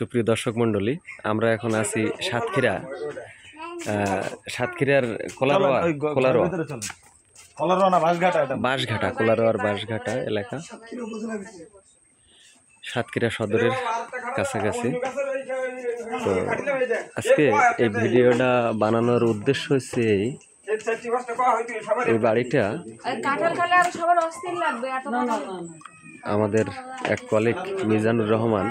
সুপ্রিয় দর্শক মণ্ডলী, আমরা এখন আছি সাতক্ষীরার বাঁশঘাটা এলাকা, সাতক্ষীরা সদরের কাছাকাছি। তো আজকে এই ভিডিওটা বানানোর উদ্দেশ্য হচ্ছে এই বাড়িটা আমাদের এক কলিগ মিজানুর রহমান,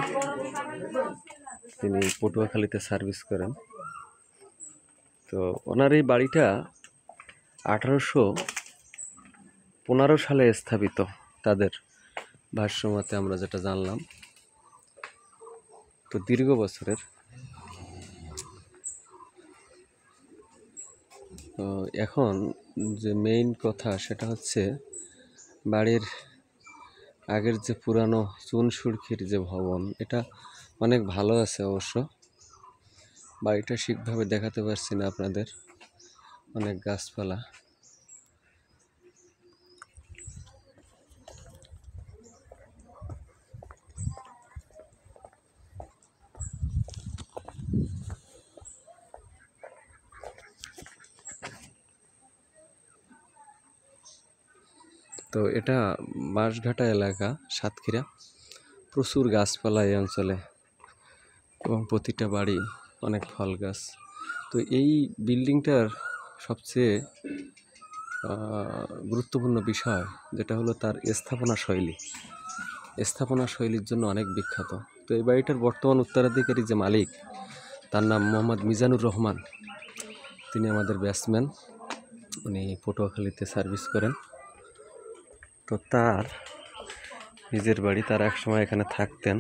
তিনি পটুয়াখালীতে সার্ভিস করেন। তো ওনার এই বাড়িটা 1815 সালে স্থাপিত, তাদের ভাষ্যমতে আমরা যেটা জানলাম। তো দীর্ঘ বছরের। তো এখন যে মেইন কথা সেটা হচ্ছে বাড়ির আগের যে পুরানো চুন সুরকির যে ভবন, এটা অনেক ভালো আছে। অবশ্য বাড়িটা ঠিকভাবে দেখাতে পারছি না আপনাদের, অনেক গাছপালা। তো এটা বাঁশঘাটা এলাকা, সাতক্ষীরা। প্রচুর গাছপালা এই অঞ্চলে এবং প্রতিটা বাড়ি অনেক ফল গাছ। তো এই বিল্ডিংটার সবচেয়ে গুরুত্বপূর্ণ বিষয় যেটা হলো তার স্থাপনা শৈলীর জন্য অনেক বিখ্যাত। তো এই বাড়িটার বর্তমান উত্তরাধিকারী যে মালিক, তার নাম মোহাম্মদ মিজানুর রহমান। তিনি আমাদের ব্যাটসম্যান, উনি পটুয়াখালীতে সার্ভিস করেন। তো তার নিজের বাড়ি, তার এক সময় এখানে থাকতেন।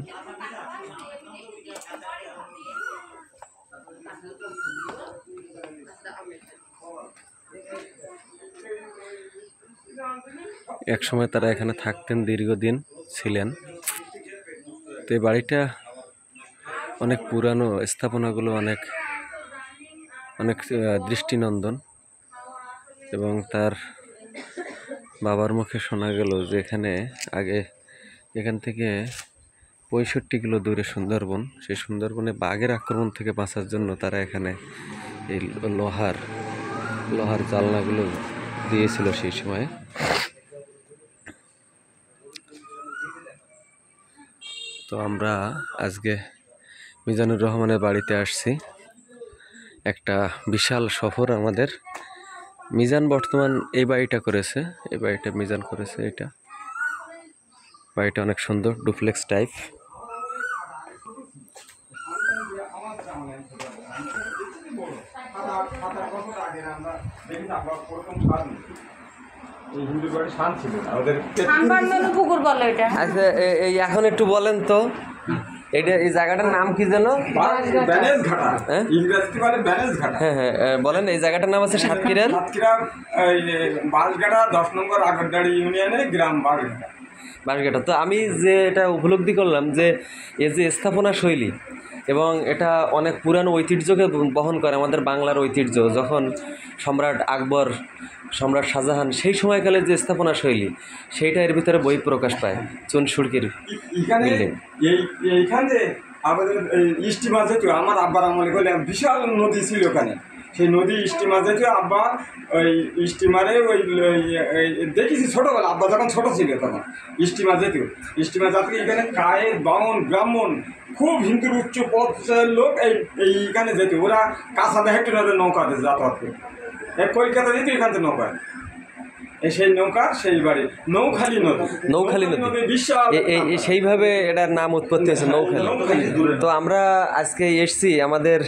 এক সময় তারা এখানে থাকতেন, দীর্ঘদিন ছিলেন। তো এই বাড়িটা অনেক পুরানো, স্থাপনাগুলো অনেক অনেক দৃষ্টিনন্দন। এবং তার বাবার মুখে শোনা গেল যে এখান থেকে 65 কিলো দূরে সুন্দরবন, সেই সুন্দরবনে বাঘের আক্রমণ থেকে বাঁচার জন্য তারা এখানে এই লোহার জানলাগুলো দিয়েছিল সেই সময়ে। তো আমরা আজকে মিজানুর রহমানের বাড়িতে আসছি। একটা বিশাল সফর আমাদের। মিজান বর্তমান এই বাড়িটা করেছে, মিজান করেছে। এটা বাড়িটা অনেক সুন্দর, ডুপ্লেক্স টাইপ। আচ্ছা, এখন একটু বলেন তো এই জায়গাটার নাম কি যেন? হ্যাঁ হ্যাঁ, বলেন। এই জায়গাটার নাম আছে সাতক্ষীরার বাঁশঘাটা 10 নম্বর আগরদাড়ি ইউনিয়নের গ্রাম বাঁশঘাটা। তো আমি যে এটা উপলব্ধি করলাম যে এই যে স্থাপনা শৈলী, এবং এটা অনেক পুরানো ঐতিহ্যকে বহন করে, আমাদের বাংলার ঐতিহ্য। যখন সম্রাট আকবর, সম্রাট শাহজাহান, সেই সময়কালের যে স্থাপনা শৈলী, সেইটা এর ভিতরে বহিঃপ্রকাশ পায়। চুন সুরকির বিল্ডিং। এইখানে আমাদের স্টিমার যেত, আমার আব্বার আমলে বলে বিশাল নদী ছিল ওখানে। সেই নদী স্টিমার যেত, আব্বা ওই স্টিমারে দেখেছি ছোটোবেলা, আব্বা যখন ছোটো ছিল তখন স্টিমার যেত। স্টিমার যাতে এখানে কায়ের, বামন, ব্রাহ্মণ, খুব হিন্দুর উচ্চ পথের লোক এইখানে যেত। ওরা কাঁচা হেঁটে নৌকাতে যাতায়াত করত। কলকাতা যেত এখান থেকে নৌকা, সেই নৌকা, সেই বাড়ি নৌখালী নদী বিশাল, সেইভাবে এটার নাম উৎপত্তি হয়েছে, নৌখালী। তো আমরা আজকে এসছি, আমাদের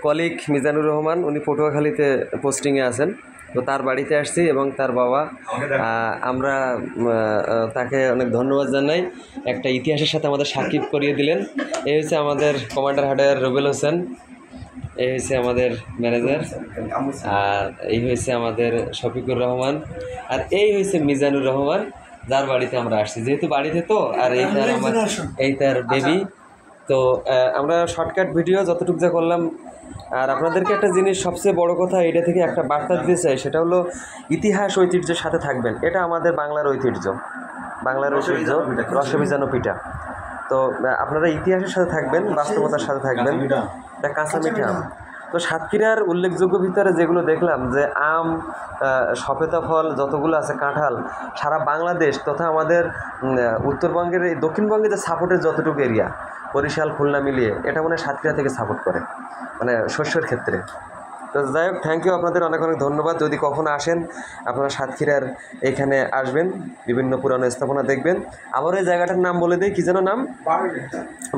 কলিগ মিজানুর রহমান, উনি পটুয়াখালীতে পোস্টিংয়ে আছেন। তো তার বাড়িতে আসছি এবং তার বাবা, আমরা তাকে অনেক ধন্যবাদ জানাই। একটা ইতিহাসের সাথে আমাদের সাকিব করিয়ে দিলেন। এই হচ্ছে আমাদের কমান্ডার হার্ডওয়্যার রুবেল হোসেন, এই হচ্ছে আমাদের ম্যানেজার, আর এই হয়েছে আমাদের শফিকুর রহমান, আর এই হয়েছে মিজানুর রহমান, যার বাড়িতে আমরা আসছি। যেহেতু বাড়িতে তো, আর এই তার বেবি। তো আমরা শর্টকাট ভিডিও যতটুকু যা করলাম। আর আপনাদেরকে একটা জিনিস, সবচেয়ে বড় কথা, এটা থেকে একটা বার্তা দিতে চাই, সেটা হলো ইতিহাস ঐতিহ্যের সাথে থাকবেন। এটা আমাদের বাংলার ঐতিহ্য, রসবিজানো পিঠা। তো আপনারা ইতিহাসের সাথে থাকবেন, বাস্তবতার সাথে থাকবেন। এটা কাঁচা মিঠা আম। তো সাতক্ষীরার উল্লেখযোগ্য ভিতরে যেগুলো দেখলাম যে আম, সপেতা ফল যতগুলো আছে, কাঁঠাল, সারা বাংলাদেশ তথা আমাদের উত্তরবঙ্গের এই দক্ষিণবঙ্গে যে সাপোর্টের যতটুকু এরিয়া, বরিশাল খুলনা মিলিয়ে, এটা মনে হয় সাতক্ষীরা থেকে সাপোর্ট করে, মানে শস্যের ক্ষেত্রে। তো যাই হোক, থ্যাংক ইউ, আপনাদের অনেক অনেক ধন্যবাদ। যদি কখনো আসেন আপনারা সাতক্ষীরার এখানে আসবেন, বিভিন্ন পুরানো স্থাপনা দেখবেন। আবার এই জায়গাটার নাম বলে দিই, কী যেন নাম?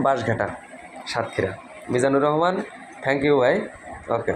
বাঁশঘাটা, সাতক্ষীরা। মিজানুর রহমান, থ্যাংক ইউ ভাই। ওকে।